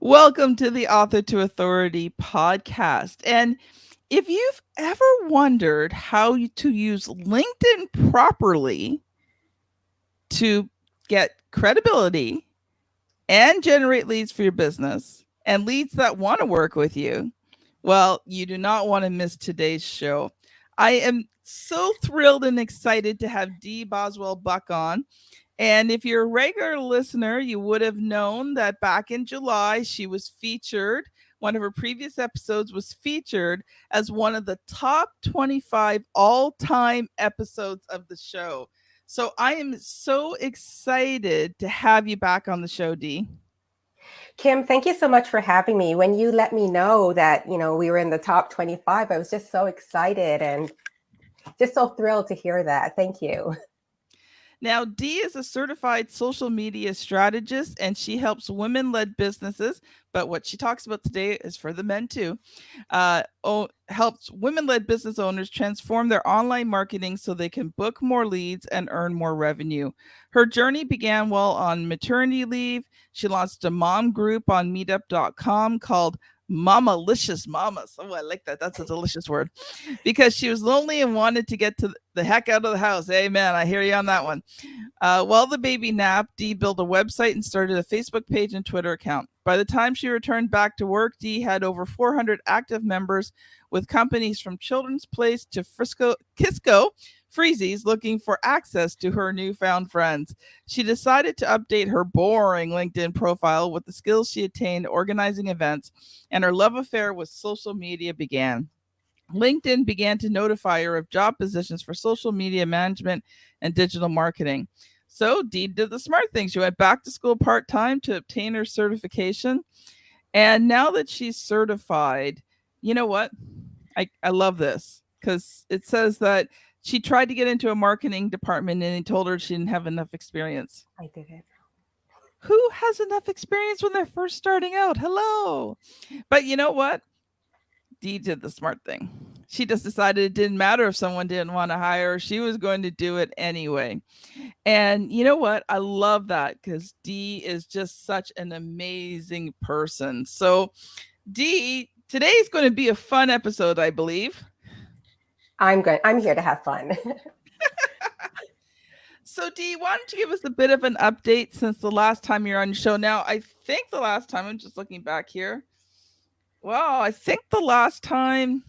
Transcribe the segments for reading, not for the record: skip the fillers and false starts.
Welcome to the Author to Authority podcast. And if you've ever wondered to use LinkedIn properly to get credibility and generate leads for your business and leads that want to work with you, well, you do not want to miss today's show. I am so thrilled and excited to have Dee Boswell Buck on. And if you're a regular listener, you would have known that back in July, she was featured. One of her previous episodes was featured as one of the top 25 all time episodes of the show. So I am so excited to have you back on the show, Dee. Kim, thank you so much for having me. When you let me know that, we were in the top 25, I was just so excited and just so thrilled to hear that. Thank you. Now, Dee is a certified social media strategist and she helps women led businesses. But what she talks about today is for the men too. Helps women led business owners transform their online marketing so they can book more leads and earn more revenue. Her journey began while on maternity leave. She launched a mom group on meetup.com called Mamalicious Mamas. Oh, I like that. That's a delicious word. Because she was lonely and wanted to get to the heck out of the house. Amen. I hear you on that one. While the baby napped, Dee built a website and started a Facebook page and Twitter account. By the time she returned back to work, Dee had over 400 active members with companies from Children's Place to Kisco Freezies looking for access to her newfound friends. She decided to update her boring LinkedIn profile with the skills she attained organizing events, and her love affair with social media began. LinkedIn began to notify her of job positions for social media management and digital marketing. So Dee did the smart thing. She went back to school part time to obtain her certification. And now that she's certified, you know what? I love this because it says that she tried to get into a marketing department and they told her she didn't have enough experience. I did it. Who has enough experience when they're first starting out? Hello. But you know what? Dee did the smart thing. She just decided it didn't matter if someone didn't want to hire her. She was going to do it anyway. And you know what? I love that because Dee is just such an amazing person. So, Dee, today is going to be a fun episode, I believe. I'm good. I'm here to have fun. So, Dee, why don't you give us a bit of an update since the last time you're on the show? Now, I think the last time, I'm just looking back here. Well, I think the last time,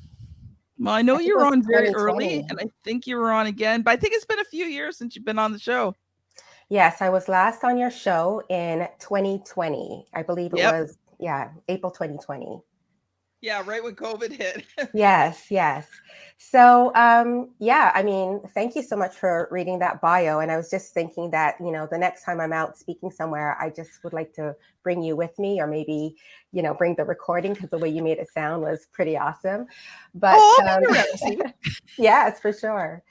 well, I know I think you it were was on very early, 2020. and I think you were on again, but I think it's been a few years since you've been on the show. Yes, I was last on your show in 2020. I believe it Yep. was, yeah, April 2020. Yeah, right when COVID hit. Yes, yes. So, yeah, I mean, thank you so much for reading that bio. And I was just thinking that, the next time I'm out speaking somewhere, I just would like to bring you with me or maybe, bring the recording because the way you made it sound was pretty awesome. But Oh, I'll be around, see? yes, for sure.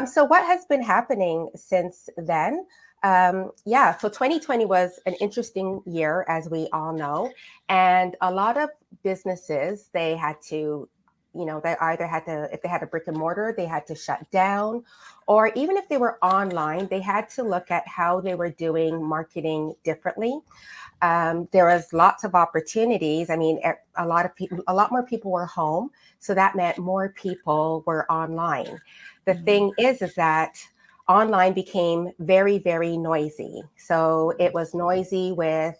So, what has been happening since then? Yeah, so 2020 was an interesting year, as we all know. And a lot of businesses, they had to, they either had to, if they had a brick and mortar, they had to shut down. Or even if they were online, they had to look at how they were doing marketing differently. There was lots of opportunities. I mean, a lot of people, a lot more people were home. So that meant more people were online. The thing is that online became very, very noisy. So it was noisy with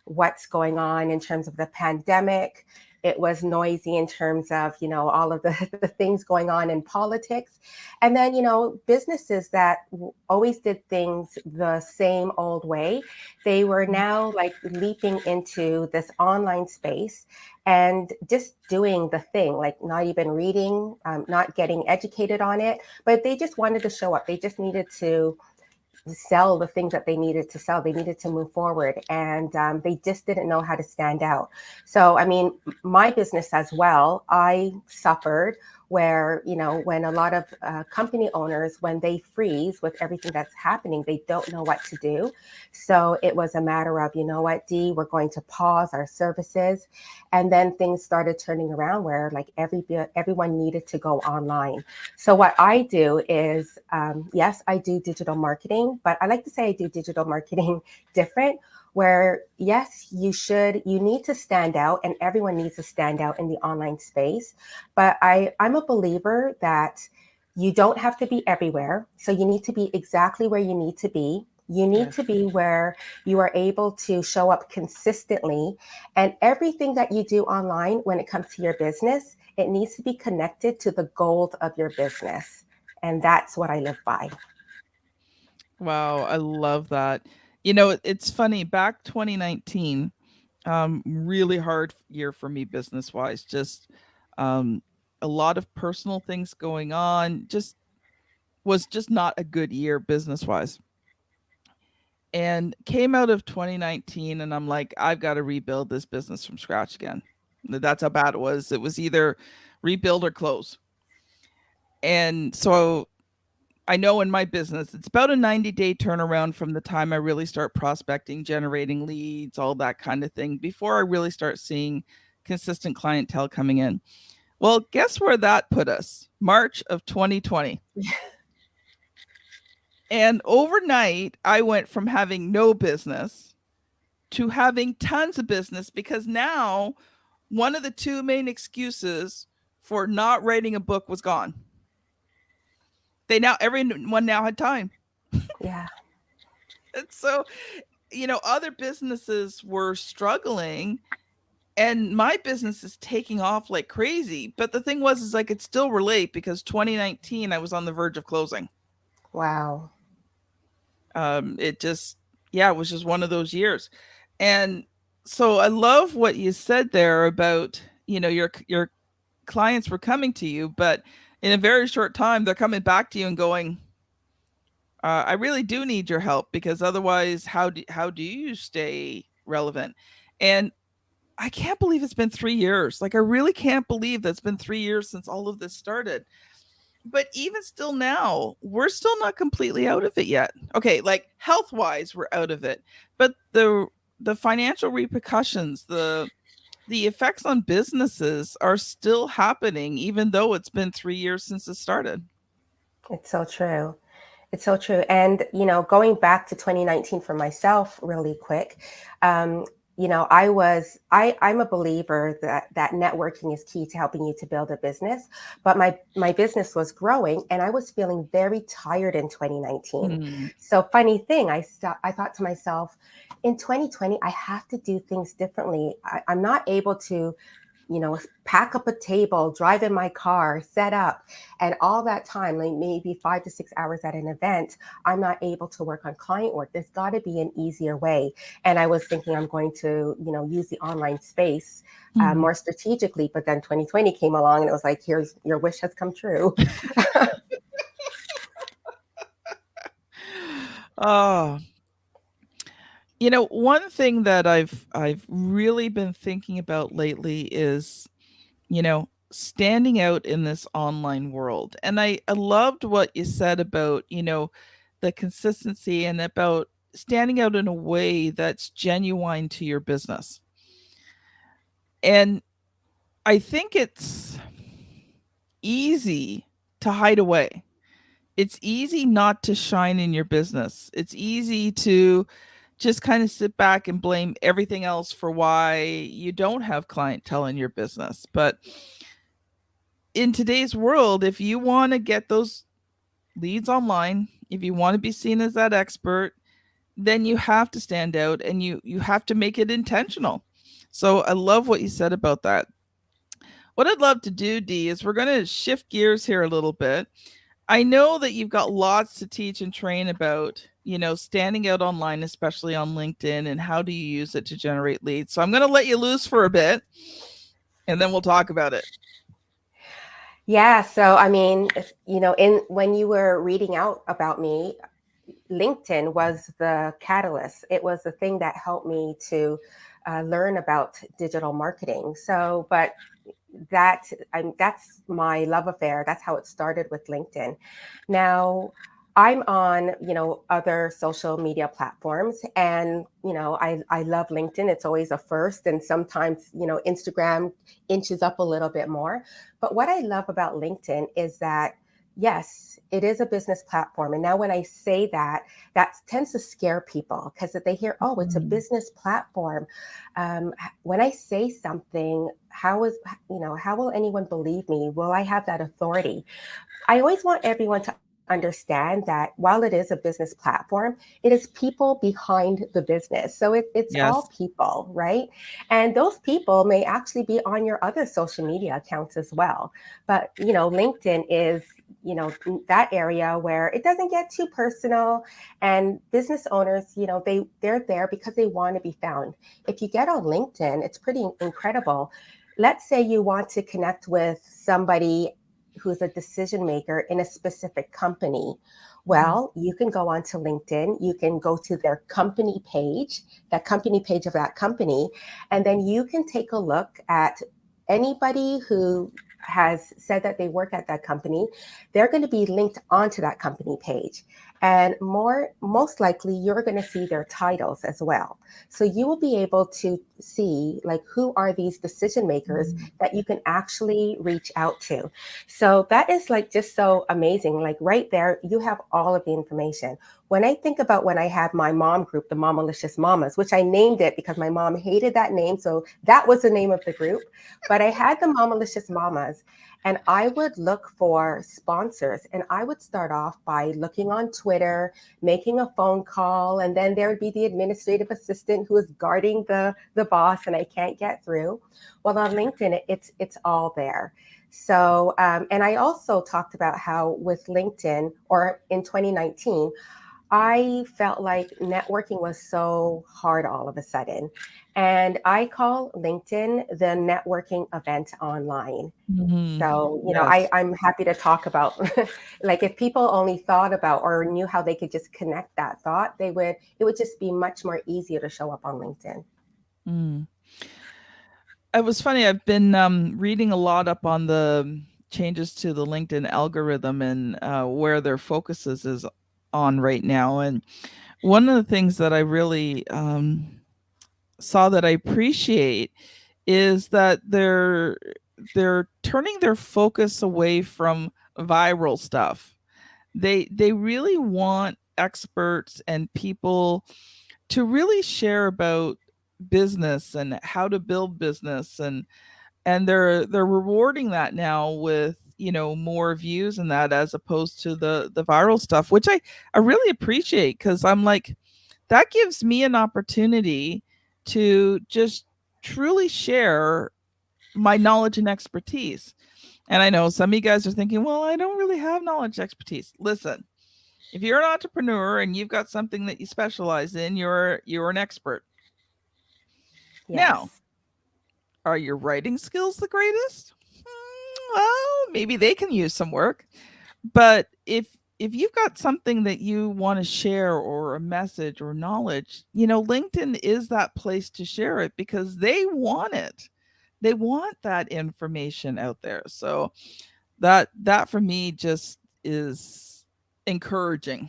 what's going on in terms of the pandemic. It was noisy in terms of, all of the things going on in politics. And then, businesses that always did things the same old way, they were now like leaping into this online space and just doing the thing, like not even reading, not getting educated on it, but they just wanted to show up. They just needed to sell the things that they needed to sell. They needed to move forward, and they just didn't know how to stand out. So, I mean, my business as well, I suffered where, when a lot of company owners, when they freeze with everything that's happening, they don't know what to do. So it was a matter of, you know what, Dee, we're going to pause our services. And then things started turning around where like everyone needed to go online. So what I do is, yes, I do digital marketing, but I like to say I do digital marketing different. where yes, you need to stand out, and everyone needs to stand out in the online space. But I'm a believer that you don't have to be everywhere. So you need to be exactly where you need to be. You need to Yes. be where you are able to show up consistently. And everything that you do online when it comes to your business, it needs to be connected to the goals of your business. And that's what I live by. Wow, I love that. It's funny, back 2019, really hard year for me business wise. Just um, a lot of personal things going on. Just was just not a good year business wise. And came out of 2019, and I'm like, I've got to rebuild this business from scratch again. That's how bad it was. It was either rebuild or close. And so I know in my business, it's about a 90-day turnaround from the time I really start prospecting, generating leads, all that kind of thing, before I really start seeing consistent clientele coming in. Well, guess where that put us? March of 2020. And overnight, I went from having no business to having tons of business, because now one of the two main excuses for not writing a book was gone. Everyone now had time. Yeah. And so, other businesses were struggling, and my business is taking off like crazy. But the thing was, is I could still relate, because 2019, I was on the verge of closing. Wow. It just, yeah, it was just one of those years. And so I love what you said there about, your clients were coming to you, but in a very short time, they're coming back to you and going, I really do need your help, because otherwise, how do you stay relevant? And I can't believe it's been 3 years. Like, I really can't believe that's been 3 years since all of this started. But even still now, we're still not completely out of it yet. Okay, like health wise, we're out of it, but the financial repercussions, the effects on businesses are still happening, even though it's been 3 years since it started. It's so true. It's so true. And, going back to 2019 for myself really quick, um, I'm a believer that networking is key to helping you to build a business. But my business was growing, and I was feeling very tired in 2019. Hmm. So funny thing, I thought to myself, in 2020, I have to do things differently. I'm not able to pack up a table, drive in my car, set up, and all that time, like maybe 5 to 6 hours at an event, I'm not able to work on client work. There's got to be an easier way. And I was thinking I'm going to, use the online space Hmm. more strategically. But then 2020 came along, and it was like, here's your wish has come true. Oh, one thing that I've really been thinking about lately is, standing out in this online world. And I loved what you said about, the consistency, and about standing out in a way that's genuine to your business. And I think it's easy to hide away. It's easy not to shine in your business. It's easy to just kind of sit back and blame everything else for why you don't have clientele in your business. But in today's world, if you want to get those leads online, if you want to be seen as that expert, then you have to stand out, and you have to make it intentional. So I love what you said about that. What I'd love to do, Dee, is we're going to shift gears here a little bit. I know that you've got lots to teach and train about, standing out online, especially on LinkedIn, and how do you use it to generate leads. So I'm going to let you loose for a bit, and then we'll talk about it. Yeah. So, I mean, when you were reading out about me, LinkedIn was the catalyst. It was the thing that helped me to learn about digital marketing. So, but that's my love affair. That's how it started with LinkedIn. Now, I'm on, other social media platforms, and, I love LinkedIn. It's always a first, and sometimes, Instagram inches up a little bit more. But what I love about LinkedIn is that yes, it is a business platform. And now when I say that, that tends to scare people because if they hear, oh, it's a Mm. business platform. When I say something, how will anyone believe me? Will I have that authority? I always want everyone to understand that while it is a business platform, it is people behind the business. So it's Yes. all people, right? And those people may actually be on your other social media accounts as well. But, LinkedIn is, that area where it doesn't get too personal and business owners, they're there because they want to be found. If you get on LinkedIn, it's pretty incredible. Let's say you want to connect with somebody who's a decision maker in a specific company. Mhm. Well, you can go onto LinkedIn, you can go to their company page, that company page of that company, and then you can take a look at anybody who has said that they work at that company. They're going to be linked onto that company page. And most likely you're going to see their titles as well. So you will be able to see like who are these decision makers Mm. that you can actually reach out to. So that is like just so amazing. Like right there, you have all of the information. When I think about when I had my mom group, the Mamalicious Mamas, which I named it because my mom hated that name. So that was the name of the group. But I had the Mamalicious Mamas and I would look for sponsors and I would start off by looking on Twitter, making a phone call, and then there would be the administrative assistant who is guarding the boss and I can't get through. Well, on LinkedIn, it's all there. So, and I also talked about how with LinkedIn or in 2019, I felt like networking was so hard all of a sudden. And I call LinkedIn the networking event online. Mhm. So, Yes. I'm happy to talk about like if people only thought about or knew how they could just connect that thought, it would just be much more easier to show up on LinkedIn. Mm. It was funny. I've been reading a lot up on the changes to the LinkedIn algorithm and where their focuses is on right now. And one of the things that I really saw that I appreciate is that they're turning their focus away from viral stuff. They really want experts and people to really share about business and how to build business, and they're rewarding that now with more views and that, as opposed to the viral stuff, which I really appreciate, because I'm like, that gives me an opportunity to just truly share my knowledge and expertise. And I know some of you guys are thinking, well, I don't really have knowledge expertise. Listen, if you're an entrepreneur and you've got something that you specialize in, you're an expert. Now, Yes. are your writing skills the greatest? Well, maybe they can use some work. But if you've got something that you want to share, or a message or knowledge, LinkedIn is that place to share it, because they want it. They want that information out there. So that for me just is encouraging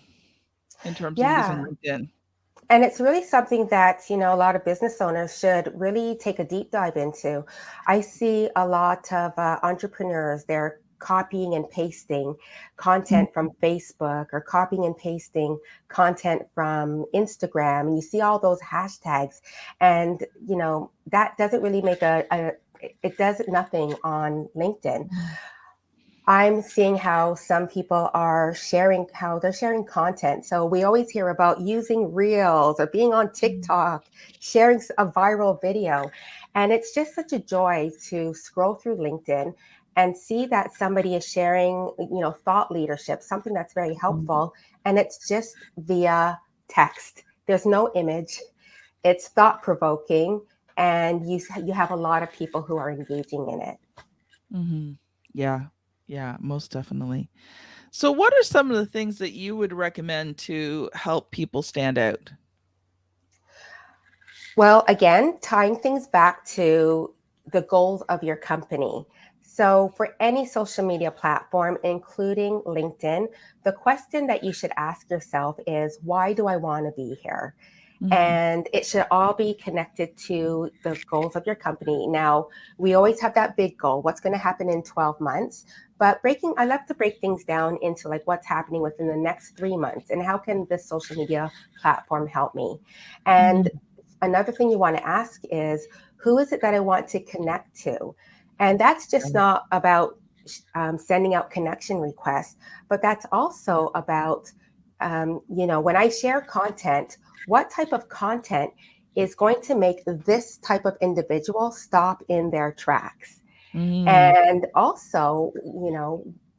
in terms of using Yeah. LinkedIn. And it's really something that, a lot of business owners should really take a deep dive into. I see a lot of entrepreneurs, they're copying and pasting Mm. content from Facebook or copying and pasting content from Instagram. And you see all those hashtags. And, that doesn't really make it does nothing on LinkedIn. Mhm. I'm seeing how some people are sharing, how they're sharing content. So we always hear about using Reels or being on Mhm. TikTok, sharing a viral video. And it's just such a joy to scroll through LinkedIn and see that somebody is sharing, thought leadership, something that's very Mhm. helpful. And it's just via text. There's no image. It's thought provoking. And you have a lot of people who are engaging in it. Mhm. Yeah. Yeah, most definitely. So what are some of the things that you would recommend to help people stand out? Well, again, tying things back to the goals of your company. So, for any social media platform, including LinkedIn, the question that you should ask yourself is, why do I want to be here? Mhm. And it should all be connected to the goals of your company. Now, we always have that big goal, what's going to happen in 12 months, But I love to break things down into like what's happening within the next 3 months and how can this social media platform help me. And another thing you want to ask is, who is it that I want to connect to? And that's just not about sending out connection requests, but that's also about, when I share content, what type of content is going to make this type of individual stop in their tracks? And also,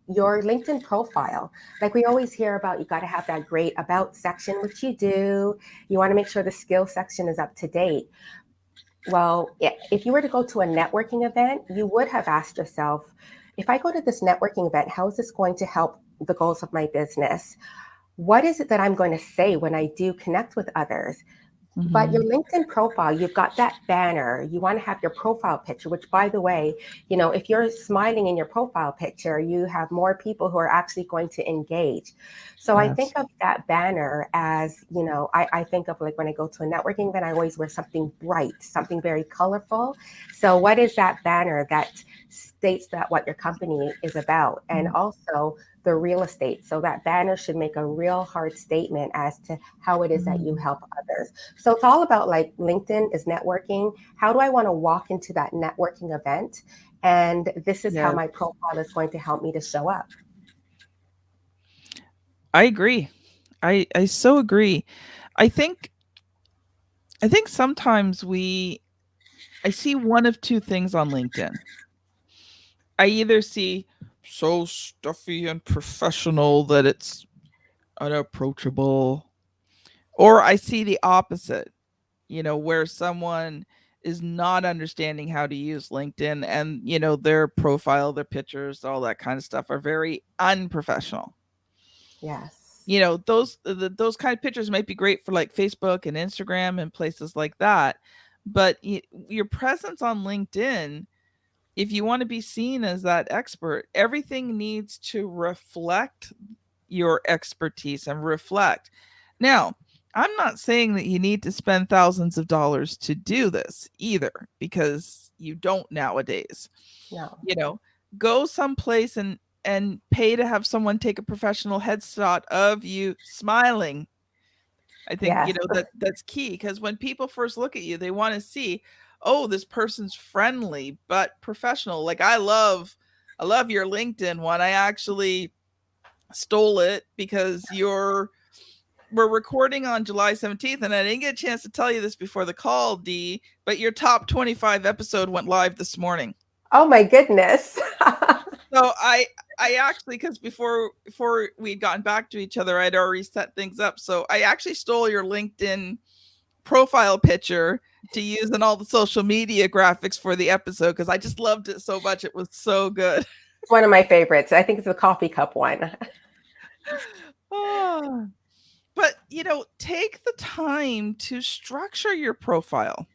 your LinkedIn profile. Like we always hear about, you got to have that great about section, which you do. You want to make sure the skill section is up to date. Well, if you were to go to a networking event, you would have asked yourself, if I go to this networking event, how is this going to help the goals of my business? What is it that I'm going to say when I do connect with others? But your LinkedIn profile, you've got that banner. You want to have your profile picture, which, by the way, if you're smiling in your profile picture, you have more people who are actually going to engage. So I think of that banner as, I think of like when I go to a networking event, I always wear something bright, something very colorful. So what is that banner that states that what your company is about? And also the real estate. So that banner should make a real hard statement as to how it is that you help others. So it's all about like LinkedIn is networking. How do I want to walk into that networking event? And this is how my profile is going to help me to show up. I agree. I so agree. I think sometimes I see one of two things on LinkedIn. I either see so stuffy and professional that it's unapproachable, or I see the opposite, where someone is not understanding how to use LinkedIn and, their profile, their pictures, all that kind of stuff are very unprofessional. Yes. Those kind of pictures might be great for like Facebook and Instagram and places like that. But your presence on LinkedIn, if you want to be seen as that expert, everything needs to reflect your expertise and reflect. Now, I'm not saying that you need to spend thousands of dollars to do this either, because you don't nowadays. No. Go someplace and pay to have someone take a professional headshot of you smiling. I think, Yes. that's key, because when people first look at you, they want to see, oh, this person's friendly but professional. Like I love your LinkedIn one. I actually stole it because we're recording on July 17th, and I didn't get a chance to tell you this before the call, Dee, but your top 25 episode went live this morning. Oh my goodness. So I actually, because before we'd gotten back to each other, I'd already set things up. So I actually stole your LinkedIn profile picture to use in all the social media graphics for the episode, because I just loved it so much. It was so good. It's one of my favorites. I think it's the coffee cup one. Oh. But, take the time to structure your profile.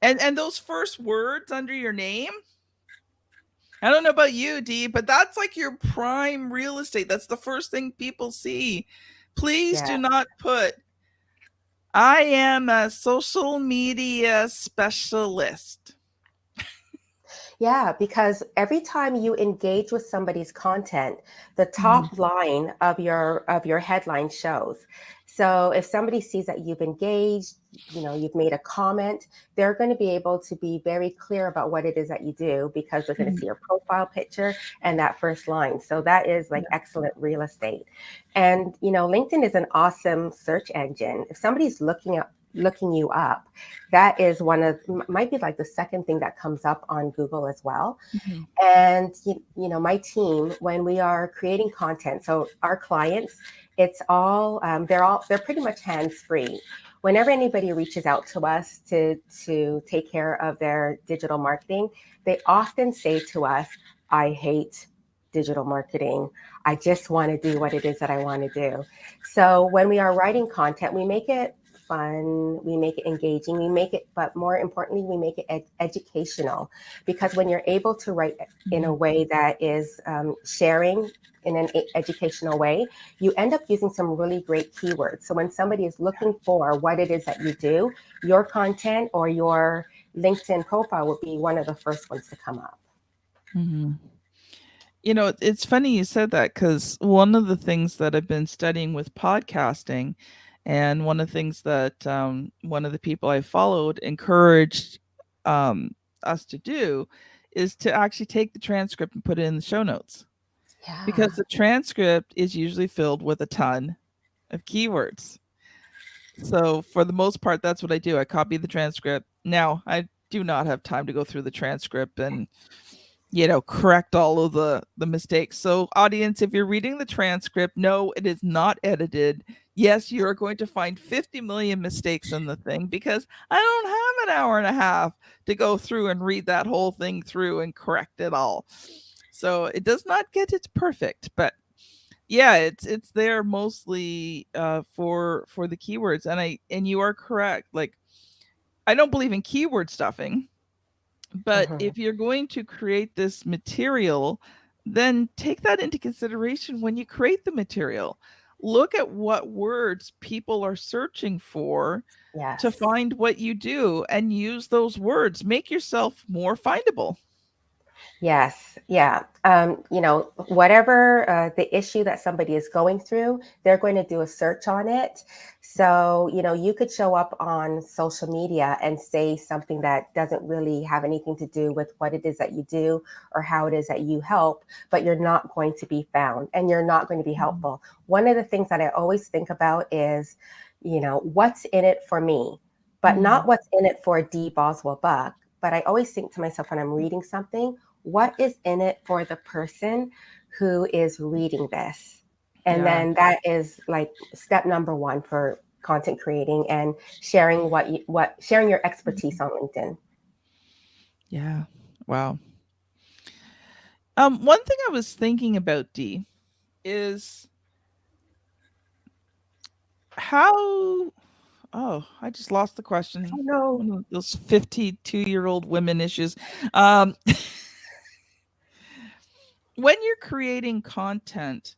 And those first words under your name, I don't know about you, Dee, but that's like your prime real estate. That's the first thing people see. Please do not put, I am a social media specialist. Yeah, because every time you engage with somebody's content, the top line of your headline shows. So if somebody sees that you've engaged, you've made a comment, they're going to be able to be very clear about what it is that you do, because they're going to see your profile picture and that first line. So that is like excellent real estate. And LinkedIn is an awesome search engine. If somebody's looking you up, that is might be like the second thing that comes up on Google as well. And my team, when we are creating content, so our clients, it's all they're pretty much hands-free. Whenever anybody reaches out to us to take care of their digital marketing, they often say to us, I hate digital marketing. I just want to do what it is that I want to do. So when we are writing content, we make it fun, we make it engaging, but more importantly, we make it educational, because when you're able to write in a way that is sharing in an educational way, you end up using some really great keywords. So when somebody is looking for what it is that you do, your content or your LinkedIn profile will be one of the first ones to come up. You know, it's funny you said that because one of the things that I've been studying with podcasting, and one of the things that one of the people I followed encouraged um, us to do is to actually take the transcript and put it in the show notes, because Yeah. the transcript is usually filled with a ton of keywords. So for the most part, that's what I do. I copy the transcript. Now, I do not have time to go through the transcript and correct all of the mistakes. So audience, if you're reading the transcript, no, it is not edited. Yes, you're going to find 50 million mistakes in the thing because I don't have an hour and a half to go through and read that whole thing through and correct it all. So it does not get it perfect, but yeah, it's there mostly for the keywords. And you are correct. Like, I don't believe in keyword stuffing, but Mhm. if you're going to create this material, then take that into consideration when you create the material. Look at what words people are searching for to Yes. find what you do and use those words. Make yourself more findable. Yes, yeah. Whatever the issue that somebody is going through, they're going to do a search on it. So, you could show up on social media and say something that doesn't really have anything to do with what it is that you do or how it is that you help, but you're not going to be found and you're not going to be Mhm. helpful. One of the things that I always think about is, what's in it for me, but not Mhm. what's in it for Dee Boswell Buck. But I always think to myself when I'm reading something, what is in it for the person who is reading this? And Yeah. then that is like step number one for content creating and sharing sharing your expertise Mhm. on LinkedIn. Yeah. Wow. One thing I was thinking about, D, is how I just lost the question. Oh no. One of those 52-year-old women issues. Um, when you're creating content,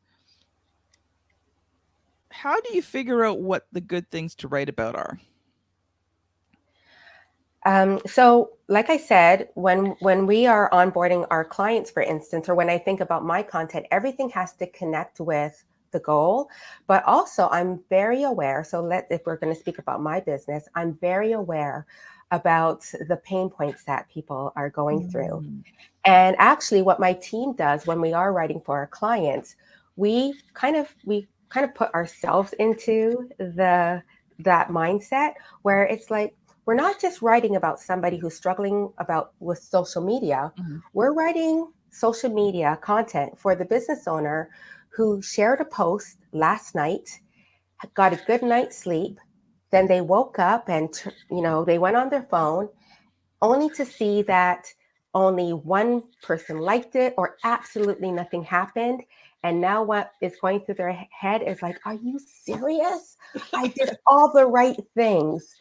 how do you figure out what the good things to write about are? So, like I said, when we are onboarding our clients, for instance, or when I think about my content, everything has to connect with the goal. But also, I'm very aware. So, if we're going to speak about my business, I'm very aware about the pain points that people are going through. Mm. And actually, what my team does when we are writing for our clients, we kind of put ourselves into the that mindset where it's like we're not just writing about somebody who's struggling about with social media. Mhm. We're writing social media content for the business owner who shared a post last night, got a good night's sleep, then they woke up and they went on their phone only to see that only one person liked it or absolutely nothing happened. And now what is going through their head is like, are you serious? I did all the right things.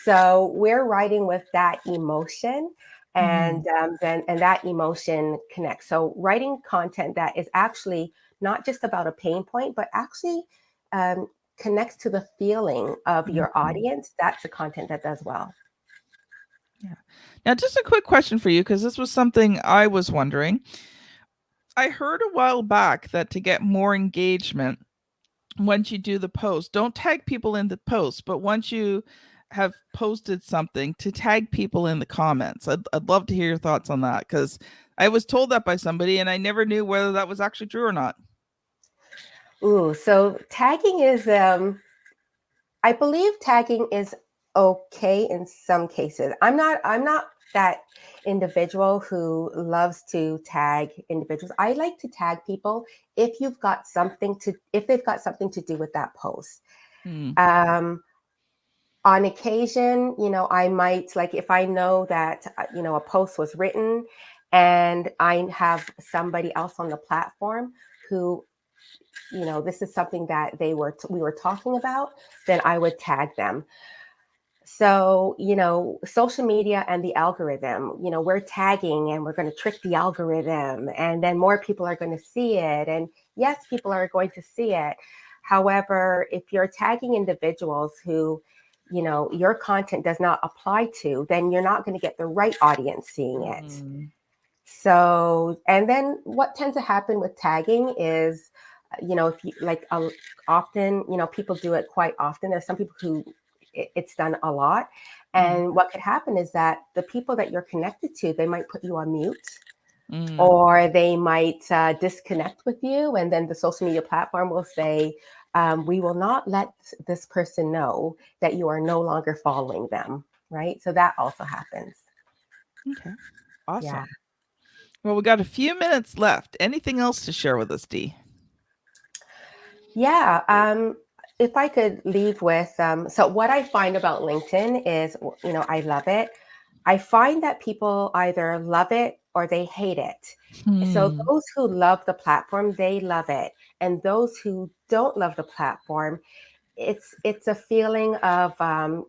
So we're writing with that emotion Mhm. and that emotion connects. So writing content that is actually not just about a pain point, but actually um, connects to the feeling of your Mhm. audience. That's the content that does well. Yeah. Now, just a quick question for you, because this was something I was wondering. I heard a while back that to get more engagement, once you do the post, don't tag people in the post, but once you have posted something, to tag people in the comments. I'd love to hear your thoughts on that, because I was told that by somebody and I never knew whether that was actually true or not. Ooh, so tagging is I believe tagging is okay in some cases. I'm not that individual who loves to tag individuals. I like to tag people if they've got something to do with that post. Hmm. Um, on occasion, I might like if I know that a post was written and I have somebody else on the platform who this is something that we were talking about, then I would tag them. So, social media and the algorithm, we're tagging and we're going to trick the algorithm, and then more people are going to see it. And yes, people are going to see it. However, if you're tagging individuals who, your content does not apply to, then you're not going to get the right audience seeing it. Mm. So, and then what tends to happen with tagging is, if you like, often, people do it quite often. There's some people who it's done a lot. Mm, And what could happen is that the people that you're connected to, they might put you on mute, mm. or they might disconnect with you. And then the social media platform will say, we will not let this person know that you are no longer following them. Right. So that also happens. Okay. Yeah. Awesome. Well, we got a few minutes left. Anything else to share with us, Dee? Yeah. If I could leave with, so what I find about LinkedIn is, I love it. I find that people either love it or they hate it. So Hmm. those who love the platform, they love it. And those who don't love the platform, it's a feeling of, I'm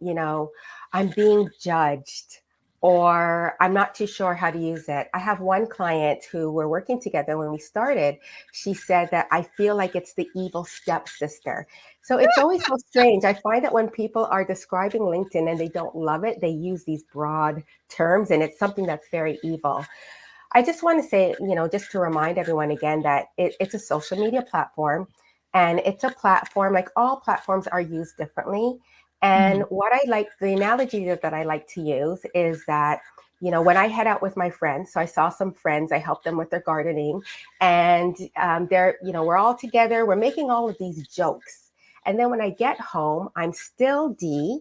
being judged, or I'm not too sure how to use it. I have one client who we're working together. When we started, she said that I feel like it's the evil stepsister. So it's always so strange. I find that when people are describing LinkedIn and they don't love it, they use these broad terms, and it's something that's very evil. I just want to say, just to remind everyone again that it's a social media platform, and it's a platform, like all platforms are used differently. And Mhm. what I like, the analogy that I like to use is that, when I head out with my friends, so I saw some friends, I helped them with their gardening, and we're all together, we're making all of these jokes. And then when I get home, I'm still Dee,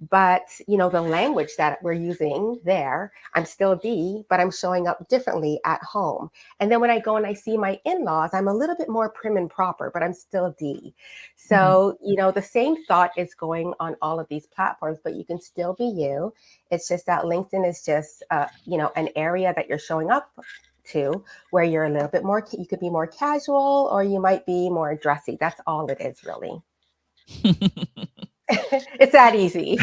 but the language that we're using there, I'm still Dee, but I'm showing up differently at home. And then when I go and I see my in-laws, I'm a little bit more prim and proper, but I'm still Dee. Mhm. So the same thought is going on all of these platforms, but you can still be you. It's just that LinkedIn is just an area that you're showing up to, where you're a little bit more, you could be more casual, or you might be more dressy. That's all it is, really. It's that easy.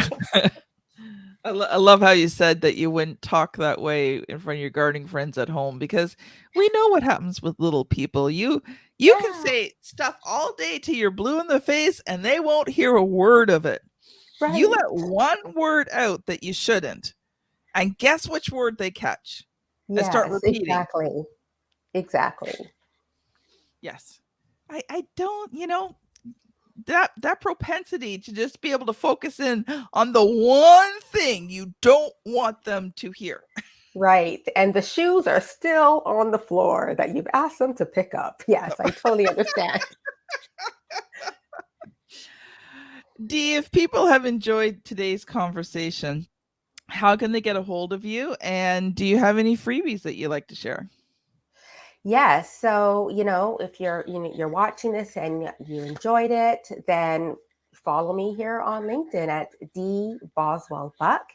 I love how you said that you wouldn't talk that way in front of your gardening friends at home, because we know what happens with little people. You can Yeah, say stuff all day till you're blue in the face and they won't hear a word of it. You right. let one word out that you shouldn't, and guess which word they catch and start Yes, repeating. exactly. Exactly. Yes. I don't, that propensity to just be able to focus in on the one thing you don't want them to hear. Right. And the shoes are still on the floor that you've asked them to pick up. Yes, I totally understand. Dee, if people have enjoyed today's conversation, how can they get a hold of you? And do you have any freebies that you like to share? Yes. So, if you're watching this and you enjoyed it, then follow me here on LinkedIn at D Boswell Buck,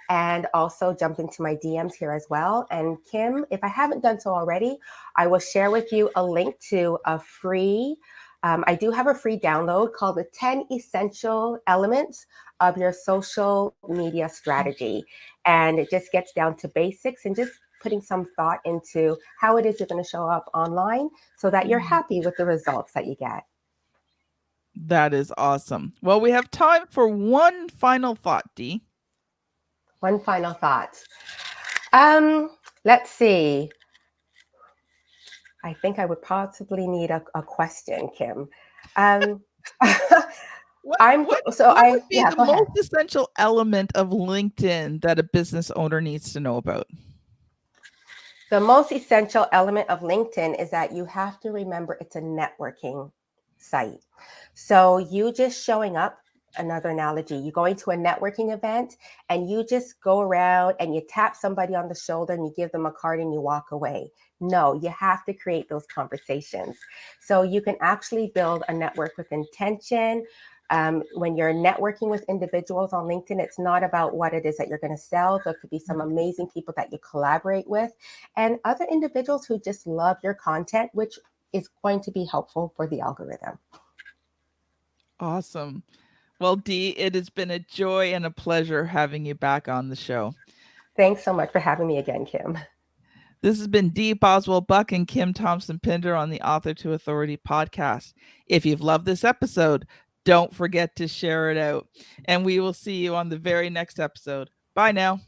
and also jump into my DMs here as well. And Kim, if I haven't done so already, I will share with you a link to a free, I do have a free download called the 10 Essential Elements of Your Social Media Strategy. And it just gets down to basics and just putting some thought into how it is you're going to show up online so that you're Mhm. happy with the results that you get. That is awesome. Well, we have time for one final thought, Dee. One final thought. Let's see. I think I would possibly need a question, Kim. Um, What I'm what so what I would be yeah, the go ahead. most essential element of LinkedIn that a business owner needs to know about? The most essential element of LinkedIn is that you have to remember it's a networking site. So you just showing up, another analogy, you going to a networking event and you just go around and you tap somebody on the shoulder and you give them a card and you walk away. No, you have to create those conversations. So you can actually build a network with intention. When you're networking with individuals on LinkedIn, it's not about what it is that you're going to sell. There could be some amazing people that you collaborate with, and other individuals who just love your content, which is going to be helpful for the algorithm. Awesome. Well, Dee, it has been a joy and a pleasure having you back on the show. Thanks so much for having me again, Kim. This has been Dee Boswell Buck and Kim Thompson Pinder on the Author to Authority podcast. If you've loved this episode, don't forget to share it out. And we will see you on the very next episode. Bye now.